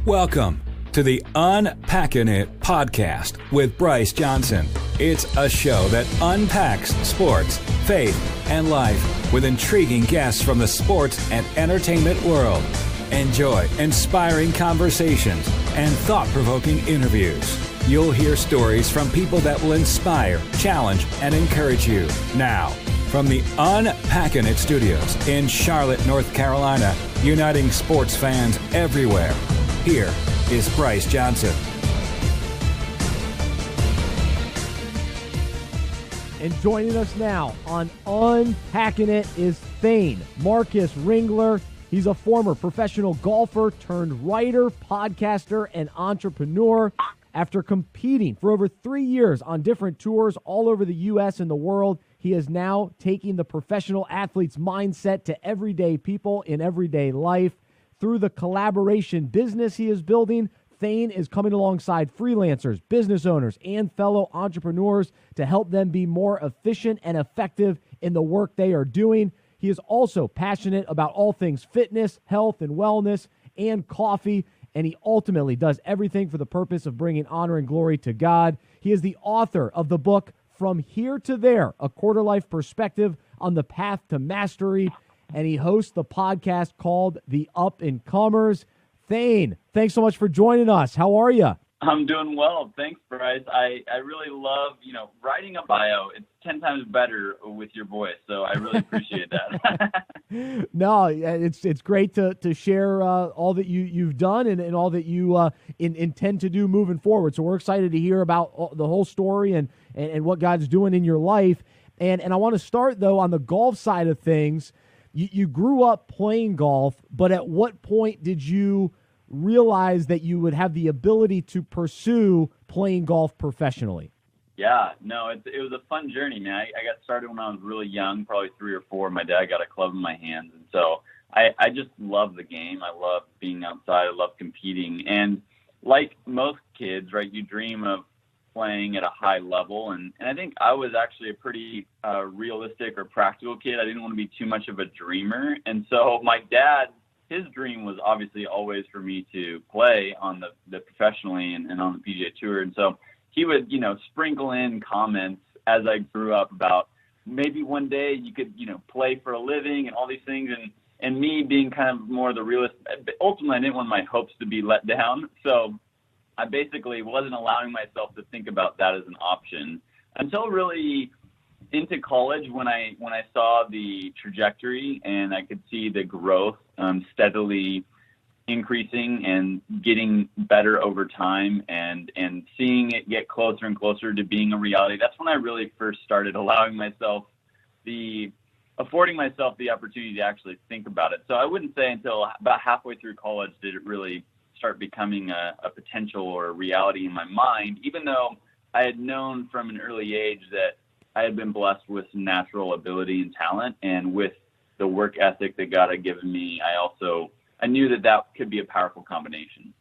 Welcome to the Unpacking It podcast with Bryce Johnson. It's a show that unpacks sports, faith, and life with intriguing guests from the sports and entertainment world. Enjoy inspiring conversations and thought-provoking interviews. You'll hear stories from people that will inspire, challenge, and encourage you. Now, from the Unpacking It studios in Charlotte, North Carolina, uniting sports fans everywhere, here is Bryce Johnson. And joining us now on Unpacking It is Thane, Marcus Ringler. He's a former professional golfer turned writer, podcaster, and entrepreneur. After competing for over 3 years on different tours all over the U.S. and the world, he is now taking the professional athlete's mindset to everyday people in everyday life. Through the collaboration business he is building, Thane is coming alongside freelancers, business owners, and fellow entrepreneurs to help them be more efficient and effective in the work they are doing. He is also passionate about all things fitness, health, and wellness, and coffee, and he ultimately does everything for the purpose of bringing honor and glory to God. He is the author of the book, From Here to There, A Quarter-Life Perspective on the Path to Mastery, and he hosts the podcast called The Up-and-Comers. Thane, thanks so much for joining us. How are you? I'm doing well. Thanks, Bryce. I really love, writing a bio. It's 10 times better with your voice, so I really appreciate that. No, it's great to share all that you've done and all that you intend to do moving forward. So we're excited to hear about the whole story and what God's doing in your life. And I want to start, though, on the golf side of things. You grew up playing golf, but at what point did you realize that you would have the ability to pursue playing golf professionally? Yeah, no, it was a fun journey, man. I got started when I was really young, probably 3 or 4. My dad got a club in my hands, and so I just love the game. I love being outside. I love competing. And like most kids, right, you dream of playing at a high level, and I think I was actually a pretty realistic or practical kid. I didn't want to be too much of a dreamer, and so my dad, his dream was obviously always for me to play on the professionally and on the PGA Tour, and so he would sprinkle in comments as I grew up about maybe one day you could play for a living and all these things, and me being kind of more the realist. Ultimately, I didn't want my hopes to be let down, so I basically wasn't allowing myself to think about that as an option until really into college when I saw the trajectory and I could see the growth steadily increasing and getting better over time and seeing it get closer and closer to being a reality. That's when I really first started affording myself the opportunity to actually think about it. So I wouldn't say until about halfway through college did it really start becoming a potential or a reality in my mind, even though I had known from an early age that I had been blessed with some natural ability and talent, and with the work ethic that God had given me, I knew that could be a powerful combination.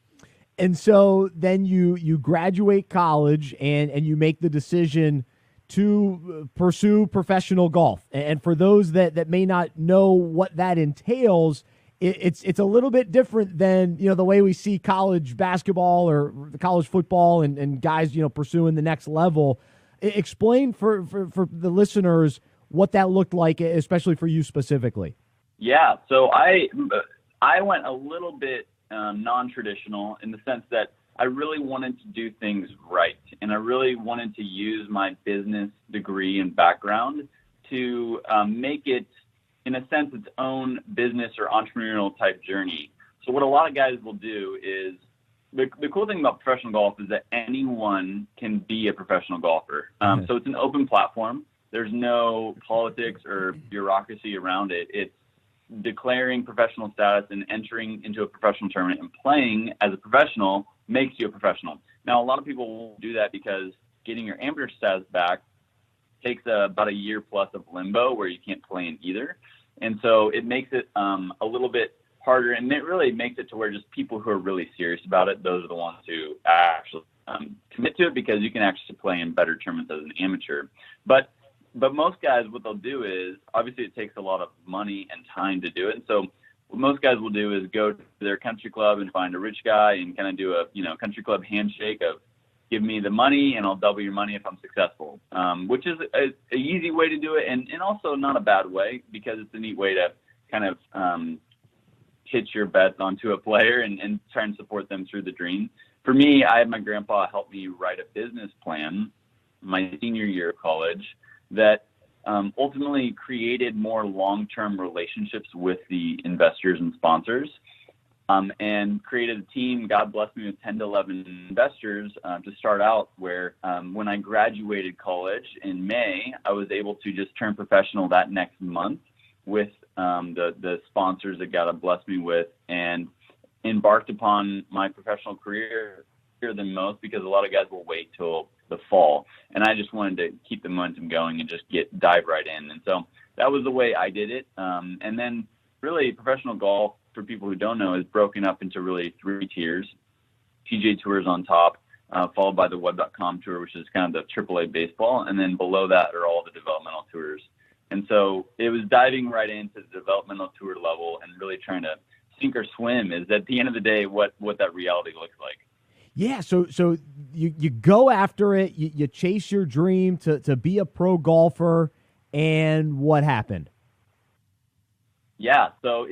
And so then you graduate college and you make the decision to pursue professional golf. And for those that may not know what that entails, it's a little bit different than the way we see college basketball or college football and guys pursuing the next level. Explain for the listeners what that looked like, especially for you specifically. Yeah, so I went a little bit non-traditional in the sense that I really wanted to do things right, and I really wanted to use my business degree and background to make it, in a sense, its own business or entrepreneurial type journey. So what a lot of guys will do is, the cool thing about professional golf is that anyone can be a professional golfer. So it's an open platform. There's no politics or bureaucracy around it. It's declaring professional status and entering into a professional tournament and playing as a professional makes you a professional. Now, a lot of people won't do that because getting your amateur status back takes about a year plus of limbo where you can't play in either. And so it makes it a little bit harder, and it really makes it to where just people who are really serious about it, those are the ones who actually commit to it, because you can actually play in better tournaments as an amateur. But most guys, what they'll do is, obviously it takes a lot of money and time to do it. And so what most guys will do is go to their country club and find a rich guy and kind of do a, country club handshake of give me the money and I'll double your money if I'm successful, which is a easy way to do it. And also not a bad way, because it's a neat way to kind of pitch your bets onto a player and try and support them through the dream. For me, I had my grandpa help me write a business plan my senior year of college that ultimately created more long-term relationships with the investors and sponsors, and created a team. God blessed me with 10 to 11 investors to start out, where when I graduated college in May, I was able to just turn professional that next month with the sponsors that God blessed me with, and embarked upon my professional career earlier than most, because a lot of guys will wait till the fall, and I just wanted to keep the momentum going and just dive right in. And so that was the way I did it. And then really professional golf, for people who don't know, is broken up into really 3 tiers. PGA Tour is on top, followed by the Web.com Tour, which is kind of the AAA baseball, and then below that are all the developmental tours. And so it was diving right into the developmental tour level and really trying to sink or swim, is at the end of the day what that reality looks like. Yeah, so you go after it, you chase your dream to be a pro golfer, and what happened? Yeah, so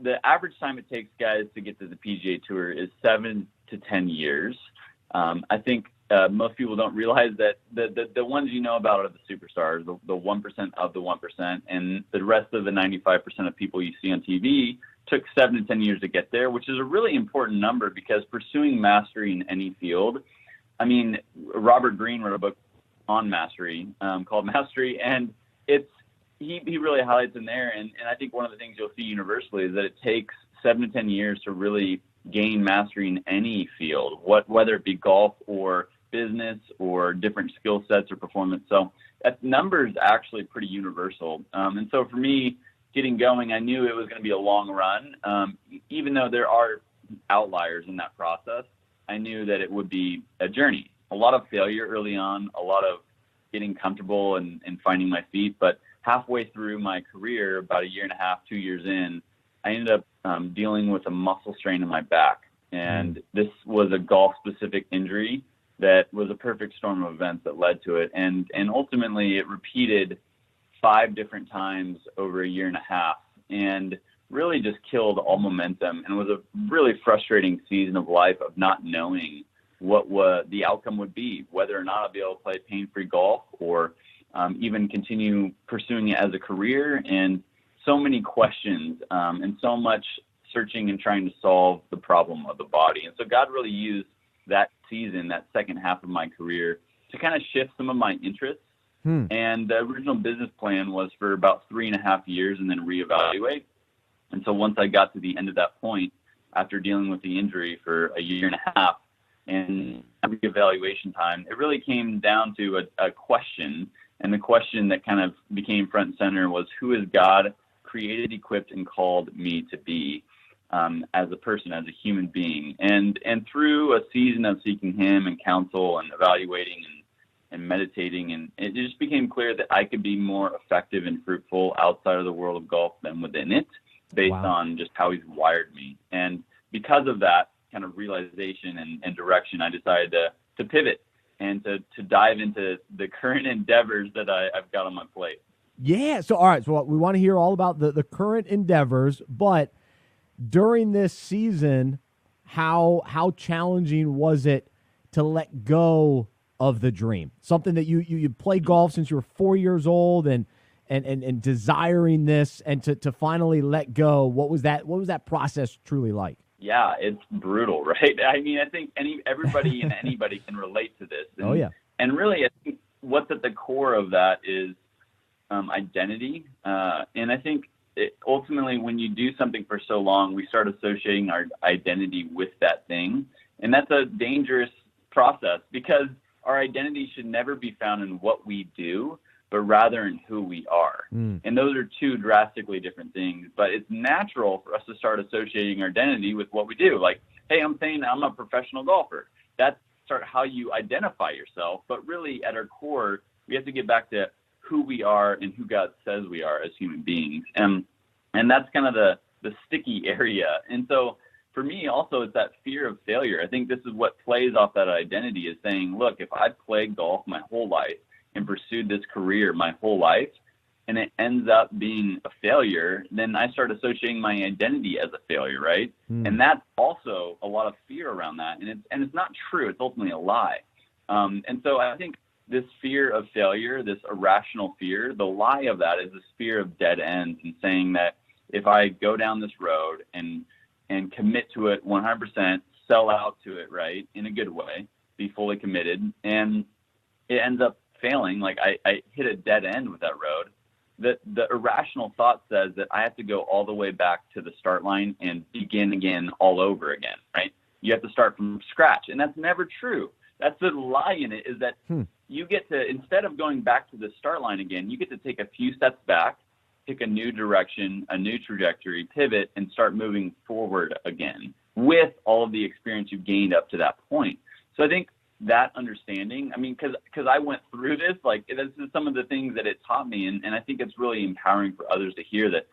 the average time it takes guys to get to the PGA Tour is 7 to 10 years. I think most people don't realize that the ones you know about are the superstars, the 1% of the 1%, and the rest of the 95% of people you see on TV took 7 to 10 years to get there, which is a really important number, because pursuing mastery in any field, I mean, Robert Greene wrote a book on mastery called Mastery, and he really highlights in there, and I think one of the things you'll see universally is that it takes 7 to 10 years to really gain mastery in any field, whether it be golf or business or different skill sets or performance. So that number is actually pretty universal. And so for me, getting going, I knew it was going to be a long run. Even though there are outliers in that process, I knew that it would be a journey. A lot of failure early on, a lot of getting comfortable and finding my feet. But halfway through my career, about 1.5 years, 2 years in, I ended up dealing with a muscle strain in my back. And this was a golf-specific injury that was a perfect storm of events that led to it. And ultimately, it repeated 5 different times over 1.5 years, and really just killed all momentum. And it was a really frustrating season of life of not knowing what the outcome would be, whether or not I'd be able to play pain-free golf or even continue pursuing it as a career, and so many questions and so much searching and trying to solve the problem of the body. And so God really used that season, that second half of my career, to kind of shift some of my interests. And the original business plan was for about 3.5 years and then reevaluate. And so once I got to the end of that point, after dealing with the injury for 1.5 years and reevaluation time, it really came down to a question. And the question that kind of became front and center was, who is God created, equipped, and called me to be as a person, as a human being? And through a season of seeking him and counsel and evaluating and meditating, and it just became clear that I could be more effective and fruitful outside of the world of golf than within it, based on just how he's wired me. And because of that kind of realization and direction, I decided to pivot and to dive into the current endeavors that I've got on my plate. Yeah. So, all right. So we want to hear all about the current endeavors, but during this season, how challenging was it to let go of the dream? Something that you played golf since you were 4 years old and desiring this, and to finally let go. What was that process truly like? Yeah, it's brutal, right? I mean, I think everybody and anybody can relate to this. And, And really, I think what's at the core of that is identity. And I think ultimately, when you do something for so long, we start associating our identity with that thing. And that's a dangerous process, because our identity should never be found in what we do, but rather in who we are. And those are 2 drastically different things. But it's natural for us to start associating our identity with what we do. Like, hey, I'm saying I'm a professional golfer. That's how you identify yourself. But really, at our core, we have to get back to who we are and who God says we are as human beings. And that's kind of the sticky area. And so for me also, it's that fear of failure. I think this is what plays off that identity, is saying, look, if I played golf my whole life and pursued this career my whole life, and it ends up being a failure, then I start associating my identity as a failure, right? And that's also a lot of fear around that. And it's not true. It's ultimately a lie. And so I think this fear of failure, this irrational fear, the lie of that is this fear of dead ends, and saying that if I go down this road and commit to it 100%, sell out to it, right, in a good way, be fully committed, and it ends up failing, like I hit a dead end with that road, that the irrational thought says that I have to go all the way back to the start line and begin again all over again, right? You have to start from scratch, and that's never true. That's the lie in it, is that you get to, instead of going back to the start line again, you get to take a few steps back, pick a new direction, a new trajectory, pivot, and start moving forward again with all of the experience you've gained up to that point. So I think that understanding, I mean, because I went through this, like, this is some of the things that it taught me, and I think it's really empowering for others to hear that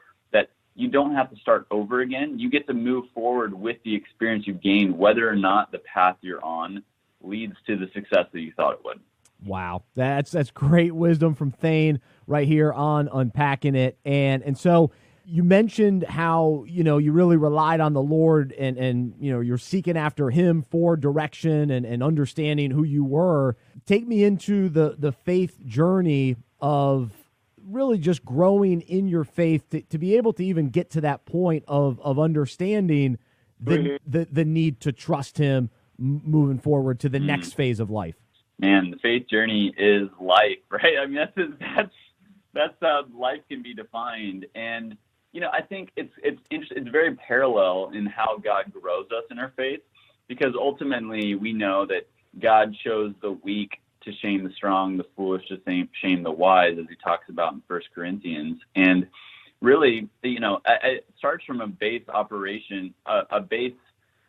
you don't have to start over again. You get to move forward with the experience you've gained, whether or not the path you're on leads to the success that you thought it would. Wow, that's great wisdom from Thane right here on Unpacking It. And so you mentioned how, you really relied on the Lord, and you're seeking after him for direction and understanding who you were. Take me into the faith journey of really just growing in your faith to be able to even get to that point of understanding the need to trust him moving forward to the next phase of life. Man, the faith journey is life, right? I mean, that's how life can be defined. And, I think it's very parallel in how God grows us in our faith, because ultimately we know that God chose the weak to shame the strong, the foolish to shame the wise, as he talks about in 1 Corinthians. And really, it starts from a base operation, a base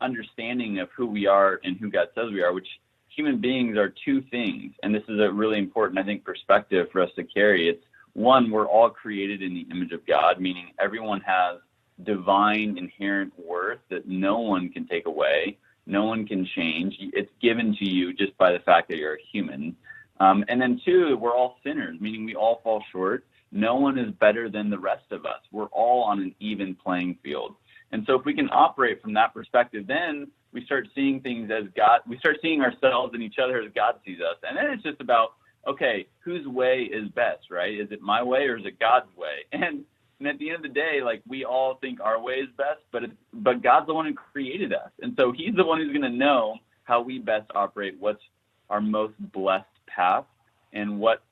understanding of who we are and who God says we are, which human beings are two things. And this is a really important, I think, perspective for us to carry. It's one, we're all created in the image of God, meaning everyone has divine inherent worth that no one can take away, no one can change. It's given to you just by the fact that you're a human. And then two, we're all sinners, meaning we all fall short. No one is better than the rest of us. We're all on an even playing field. And so if we can operate from that perspective, then we start seeing things as God, we start seeing ourselves and each other as God sees us. And then it's just about, okay, whose way is best, right? Is it my way or is it God's way? And at the end of the day, like, we all think our way is best, but God's the one who created us. And so he's the one who's going to know how we best operate, what's our most blessed path, and what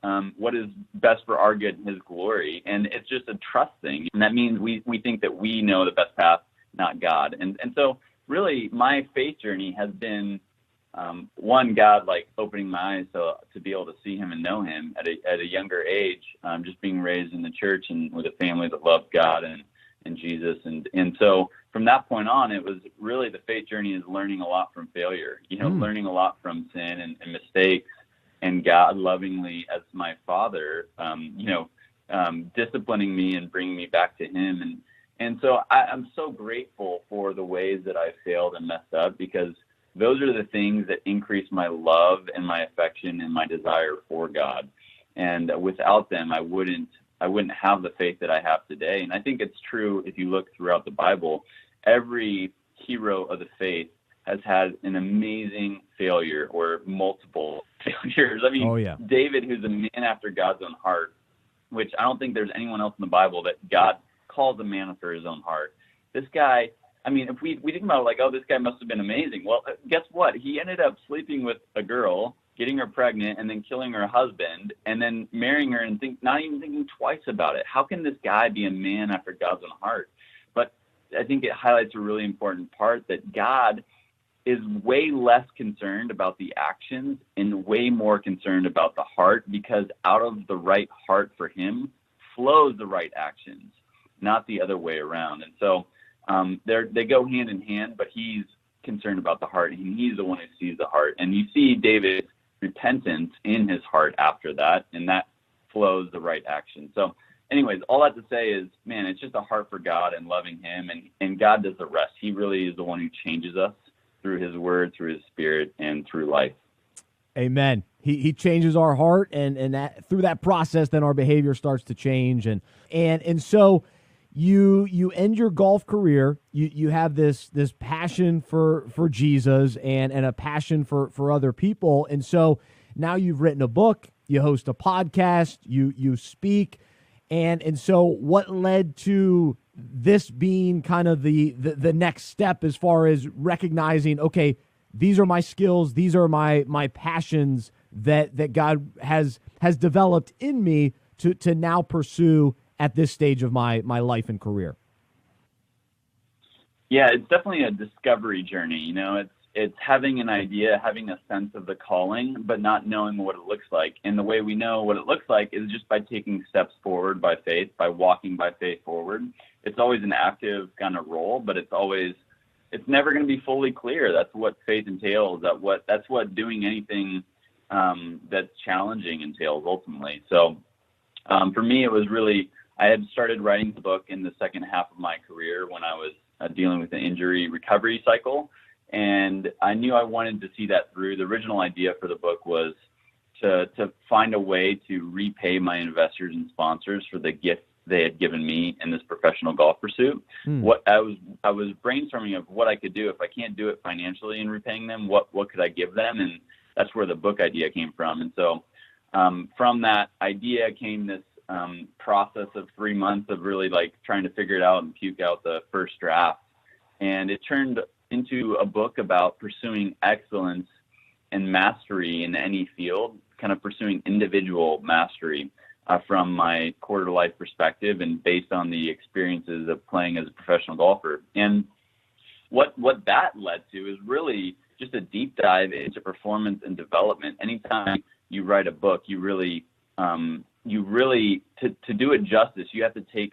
is best for our good and his glory. And it's just a trust thing. And that means we think that we know the best path, not God. And so really my faith journey has been, one, God, like, opening my eyes to be able to see him and know him at a younger age, just being raised in the church and with a family that loved God and Jesus. And so from that point on, it was really, the faith journey is learning a lot from failure, learning a lot from sin and mistakes, and God lovingly, as my father, disciplining me and bringing me back to him. And so I'm so grateful for the ways that I failed and messed up, because those are the things that increase my love and my affection and my desire for God. And without them, I wouldn't have the faith that I have today. And I think it's true if you look throughout the Bible. Every hero of the faith has had an amazing failure or multiple failures. I mean, David, who's a man after God's own heart, which I don't think there's anyone else in the Bible that God calls a man after his own heart. This guy, I mean, if we think about it, like, oh, this guy must have been amazing. Well, guess what? He ended up sleeping with a girl, getting her pregnant, and then killing her husband, and then marrying her and not even thinking twice about it. How can this guy be a man after God's own heart? But I think it highlights a really important part, that God is way less concerned about the actions and way more concerned about the heart, because out of the right heart for him flows the right actions, not the other way around. And so they go hand in hand, but he's concerned about the heart, and he's the one who sees the heart. And you see David's repentance in his heart after that, and that flows the right action. So anyways, all that to say is, man, it's just a heart for God and loving him, and God does the rest. He really is the one who changes us through his word, through his spirit, and through life. Amen. He changes our heart, and that through that process, then our behavior starts to change. And so you end your golf career. You have this passion for Jesus and a passion for other people. And so now you've written a book, you host a podcast, you speak. And so what led to this being kind of the next step as far as recognizing, okay, these are my skills, these are my passions that God has developed in me to now pursue at this stage of my life and career? Yeah, it's definitely a discovery journey. You know, it's having an idea, having a sense of the calling, but not knowing what it looks like. And the way we know what it looks like is just by taking steps forward by faith, by walking by faith forward. It's always an active kind of role, but it's never going to be fully clear. That's what faith entails. That's what doing anything that's challenging entails ultimately. So for me, it was really, I had started writing the book in the second half of my career when I was dealing with an injury recovery cycle. And I knew I wanted to see that through. The original idea for the book was to find a way to repay my investors and sponsors for the gift they had given me in this professional golf pursuit. What I was brainstorming of what I could do if I can't do it financially in repaying them. What could I give them? And that's where the book idea came from. And so from that idea came this process of 3 months of really like trying to figure it out and puke out the first draft. And it turned into a book about pursuing excellence and mastery in any field, kind of pursuing individual mastery from my quarter life perspective and based on the experiences of playing as a professional golfer. And what that led to is really just a deep dive into performance and development. Anytime you write a book, you really to do it justice, you have to take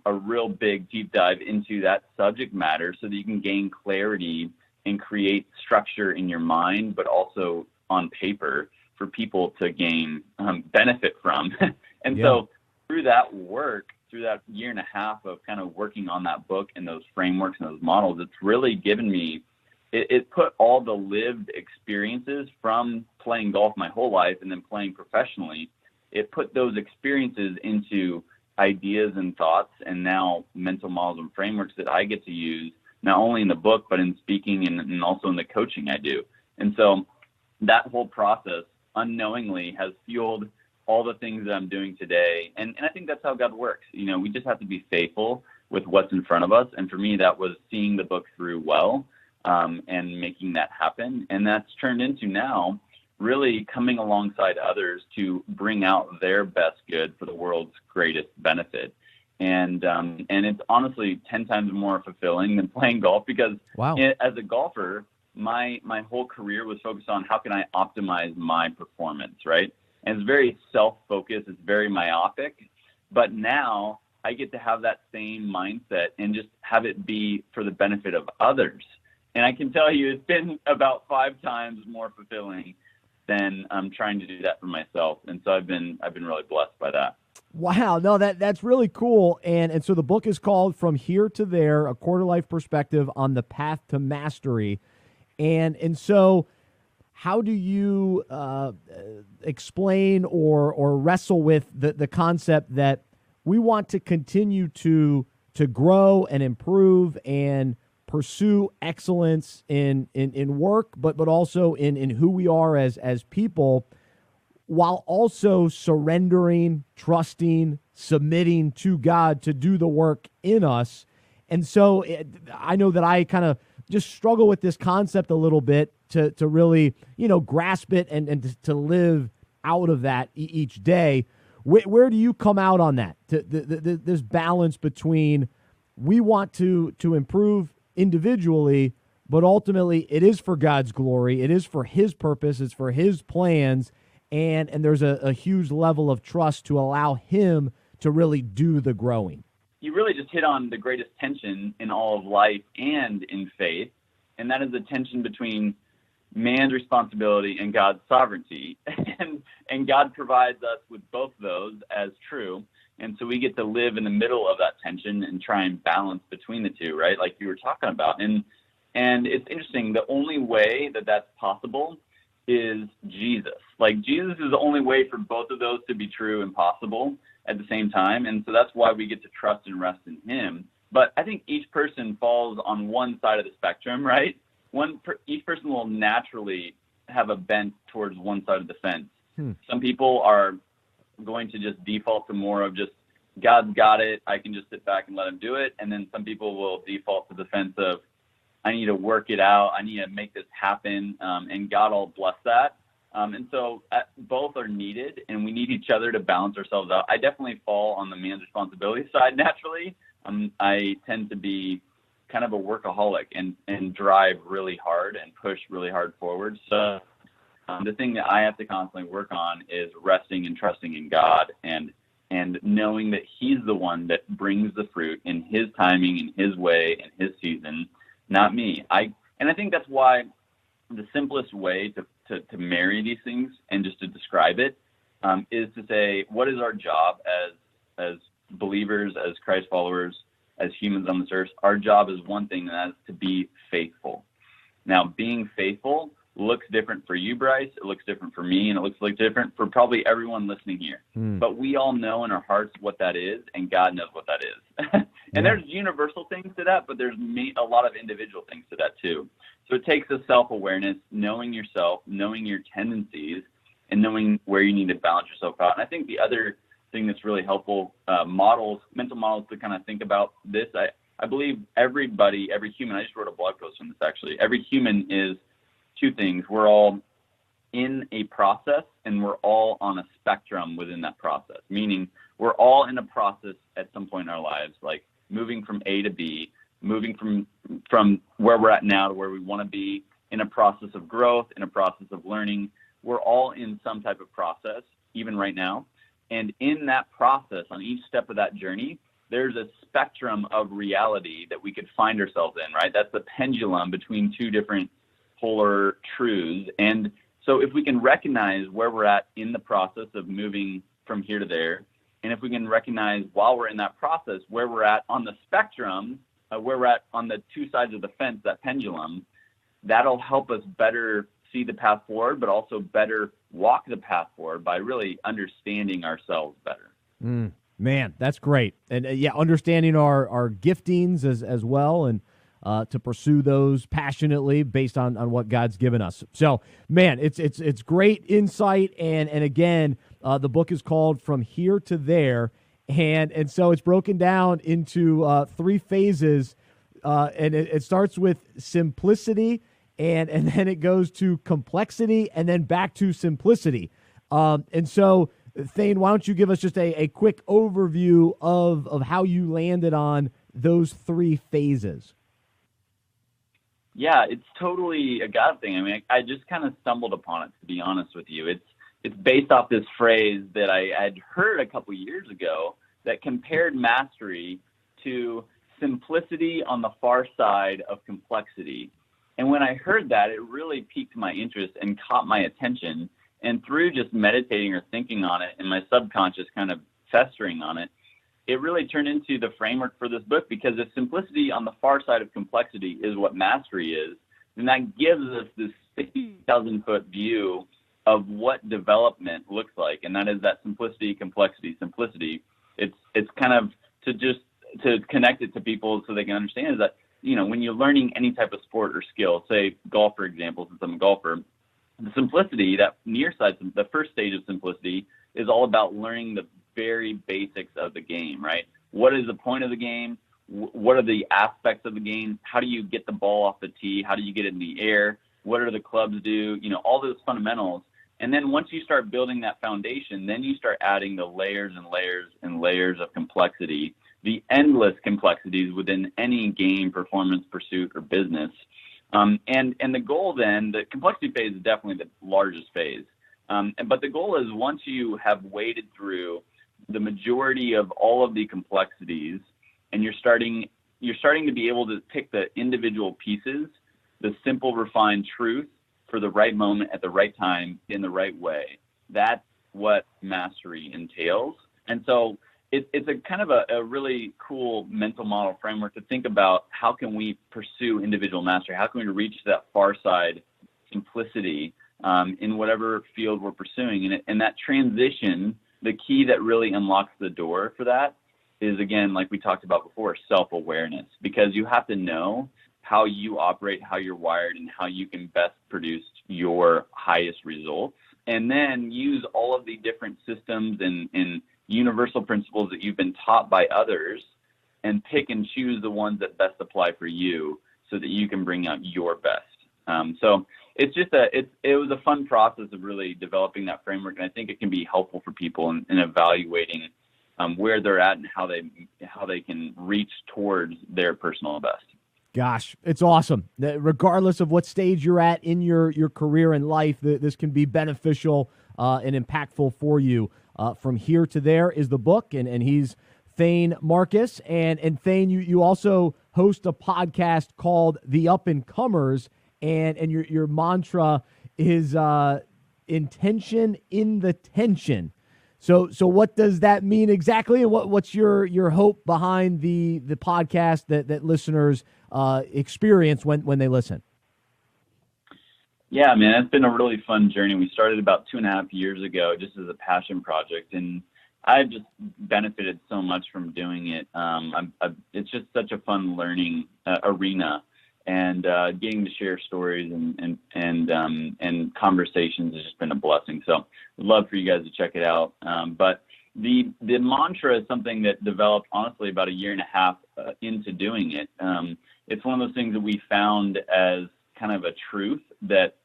a real big deep dive into that subject matter so that you can gain clarity and create structure in your mind, but also on paper for people to gain benefit from. And so through that work, through that year and a half of kind of working on that book and those frameworks and those models, it's really given me, it put all the lived experiences from playing golf my whole life and then playing professionally. It put those experiences into ideas and thoughts and now mental models and frameworks that I get to use not only in the book, but in speaking and also in the coaching I do. And so that whole process unknowingly has fueled all the things that I'm doing today. And I think that's how God works. You know, we just have to be faithful with what's in front of us. And for me, that was seeing the book through well and making that happen. And that's turned into now really coming alongside others to bring out their best good for the world's greatest benefit. And it's honestly 10 times more fulfilling than playing golf because as a golfer, my whole career was focused on how can I optimize my performance, right? And it's very self-focused. It's very myopic. But now I get to have that same mindset and just have it be for the benefit of others. And I can tell you it's been about 5 times more fulfilling than I'm trying to do that for myself. And so I've been really blessed by that. Wow. No, that's really cool. And so the book is called From Here to There, A Quarter Life Perspective on the Path to Mastery. And so how do you explain or wrestle with the concept that we want to continue to grow and improve and pursue excellence in work, but also in who we are as people, while also surrendering, trusting, submitting to God to do the work in us? And so I know that I kind of just struggle with this concept a little bit to really, grasp it and to live out of that each day. Where do you come out on that? This balance between we want to improve individually, but ultimately it is for God's glory. It is for his purpose. It's for his plans. And there's a huge level of trust to allow him to really do the growing. You really just hit on the greatest tension in all of life and in faith, and that is the tension between man's responsibility and God's sovereignty. And God provides us with both those as true. And so we get to live in the middle of that tension and try and balance between the two, right? Like you were talking about. And it's interesting. The only way that that's possible is Jesus. Like Jesus is the only way for both of those to be true and possible at the same time. And so that's why we get to trust and rest in him. But I think each person falls on one side of the spectrum, right? Each person will naturally have a bent towards one side of the fence. Some people are going to just default to more of just God's got it, I can just sit back and let him do it. And then some people will default to the fence of I need to work it out, I need to make this happen, and God will bless that. And so both are needed, and we need each other to balance ourselves out. I definitely fall on the man's responsibility side naturally. I tend to be kind of a workaholic and drive really hard and push really hard forward. So the thing that I have to constantly work on is resting and trusting in God and knowing that he's the one that brings the fruit in his timing, in his way, in his season, not me. I think that's why the simplest way to marry these things and just to describe it is to say, what is our job as believers, as Christ followers, as humans on this earth? Our job is one thing, and that is to be faithful. Now, being faithful looks different for you, Bryce. It looks different for me, and it looks like different for probably everyone listening here. But we all know in our hearts what that is, and God knows what that is. And there's universal things to that, but there's a lot of individual things to that too. So it takes a self-awareness, knowing yourself, knowing your tendencies, and knowing where you need to balance yourself out. And I think the other thing that's really helpful, mental models to kind of think about this. I believe every human, I just wrote a blog post on this actually, every human is two things. We're all in a process, and we're all on a spectrum within that process, meaning we're all in a process at some point in our lives, like moving from A to B, moving from where we're at now to where we want to be, in a process of growth, in a process of learning. We're all in some type of process, even right now. And in that process, on each step of that journey, there's a spectrum of reality that we could find ourselves in, right? That's the pendulum between two different polar truths. And so if we can recognize where we're at in the process of moving from here to there, and if we can recognize while we're in that process where we're at on the spectrum, where we're at on the two sides of the fence, that pendulum, that'll help us better see the path forward, but also better walk the path forward by really understanding ourselves better. Man, that's great. And understanding our giftings as well, and to pursue those passionately based on what God's given us. So, man, it's great insight. And again, the book is called From Here to There. And so it's broken down into three phases. And it starts with simplicity, and then it goes to complexity, and then back to simplicity. And so, Thane, why don't you give us just a quick overview of how you landed on those three phases? Yeah, it's totally a God thing. I mean, I just kind of stumbled upon it, to be honest with you. It's based off this phrase that I had heard a couple years ago that compared mastery to simplicity on the far side of complexity. And when I heard that, it really piqued my interest and caught my attention. And through just meditating or thinking on it and my subconscious kind of festering on it, it really turned into the framework for this book, because if simplicity on the far side of complexity is what mastery is, then that gives us this 60,000-foot view of what development looks like. And that is that simplicity, complexity, simplicity. It's kind of to connect it to people so they can understand is that, when you're learning any type of sport or skill, say golf, for example, since I'm a golfer, the simplicity, that near side, the first stage of simplicity is all about learning the very basics of the game, right? What is the point of the game? What are the aspects of the game? How do you get the ball off the tee? How do you get it in the air? What do the clubs do? All those fundamentals. And then once you start building that foundation, then you start adding the layers and layers and layers of complexity, the endless complexities within any game, performance, pursuit, or business. And the goal then, the complexity phase is definitely the largest phase. But the goal is, once you have waded through the majority of all of the complexities, and you're starting to be able to pick the individual pieces, the simple, refined truth for the right moment at the right time in the right way. That's what mastery entails. And so it's a kind of a really cool mental model framework to think about how can we pursue individual mastery? How can we reach that far side simplicity in whatever field we're pursuing? And that transition, the key that really unlocks the door for that is, again, like we talked about before, self-awareness, because you have to know how you operate, how you're wired, and how you can best produce your highest results. And then use all of the different systems and universal principles that you've been taught by others and pick and choose the ones that best apply for you so that you can bring out your best. So it's just it was a fun process of really developing that framework. And I think it can be helpful for people in evaluating where they're at and how they can reach towards their personal best. Gosh, it's awesome. Regardless of what stage you're at in your career and life, this can be beneficial and impactful for you. From Here to There is the book, and he's Thane Marcus. And Thane, you also host a podcast called The Up and Comers, and your mantra is intention in the tension. So what does that mean exactly, and what's your hope behind the podcast that listeners experience when they listen? Yeah, man, it's been a really fun journey. We started about 2.5 years ago just as a passion project, and I've just benefited so much from doing it. It's just such a fun learning arena, and getting to share stories and conversations has just been a blessing. So I'd love for you guys to check it out. But the mantra is something that developed, honestly, about 1.5 years into doing it. It's one of those things that we found as kind of a truth that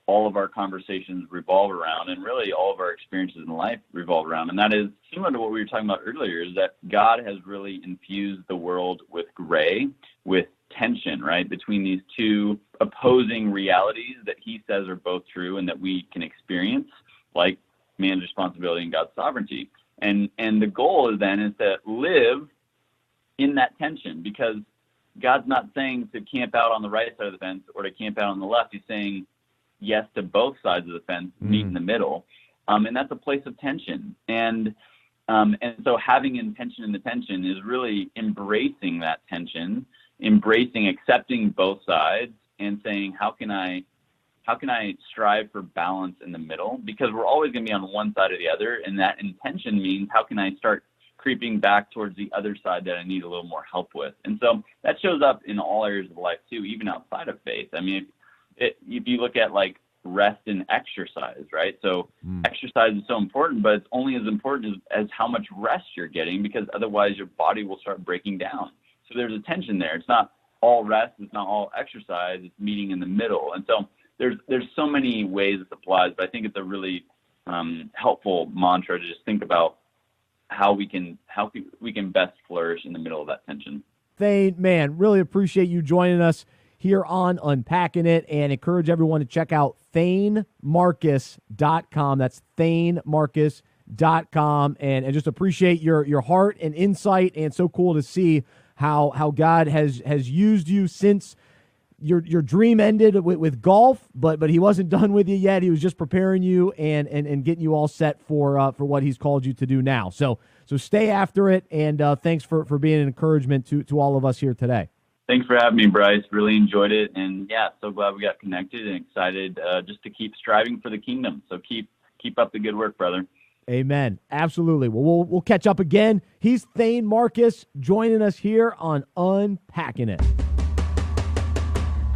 all of our conversations revolve around, and really all of our experiences in life revolve around. And that is similar to what we were talking about earlier, is that God has really infused the world with gray, with tension, right, between these two opposing realities that he says are both true and that we can experience, like man's responsibility and God's sovereignty. And the goal is to live in that tension, because God's not saying to camp out on the right side of the fence or to camp out on the left. He's saying yes to both sides of the fence, meet in the middle. And that's a place of tension. And so having intention in the tension is really embracing that tension, accepting both sides, and saying, how can I strive for balance in the middle? Because we're always going to be on one side or the other. And that intention means, how can I start creeping back towards the other side that I need a little more help with? And so that shows up in all areas of life too, even outside of faith. I mean, if you look at like rest and exercise, right? So exercise is so important, but it's only as important as how much rest you're getting, because otherwise your body will start breaking down. So there's a tension there. It's not all rest, it's not all exercise, it's meeting in the middle. And so there's so many ways it applies, but I think it's a really helpful mantra to just think about how we can best flourish in the middle of that tension. Thane, man, really appreciate you joining us here on Unpacking It, and encourage everyone to check out ThaneMarcus.com. That's ThaneMarcus.com, and just appreciate your heart and insight, and so cool to see how God has used you since your dream ended with golf, but he wasn't done with you yet. He was just preparing you and getting you all set for what he's called you to do now. So stay after it, and thanks for being an encouragement to all of us here today. Thanks for having me, Bryce. Really enjoyed it, and yeah, so glad we got connected, and excited just to keep striving for the kingdom. So keep up the good work, brother. Amen. Absolutely. Well, we'll catch up again. He's Thane Marcus joining us here on Unpacking It.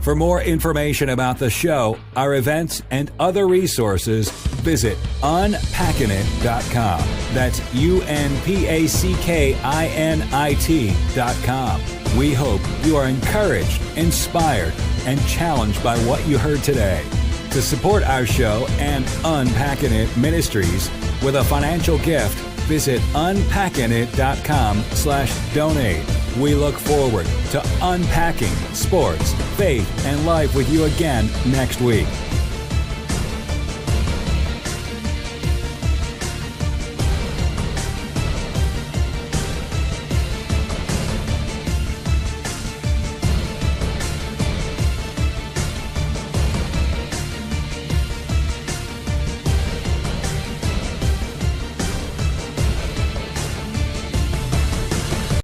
For more information about the show, our events, and other resources, visit unpackinit.com. That's unpackinit.com. We hope you are encouraged, inspired, and challenged by what you heard today. To support our show and Unpacking It Ministries with a financial gift, visit unpackinit.com/donate. We look forward to unpacking sports, faith, and life with you again next week.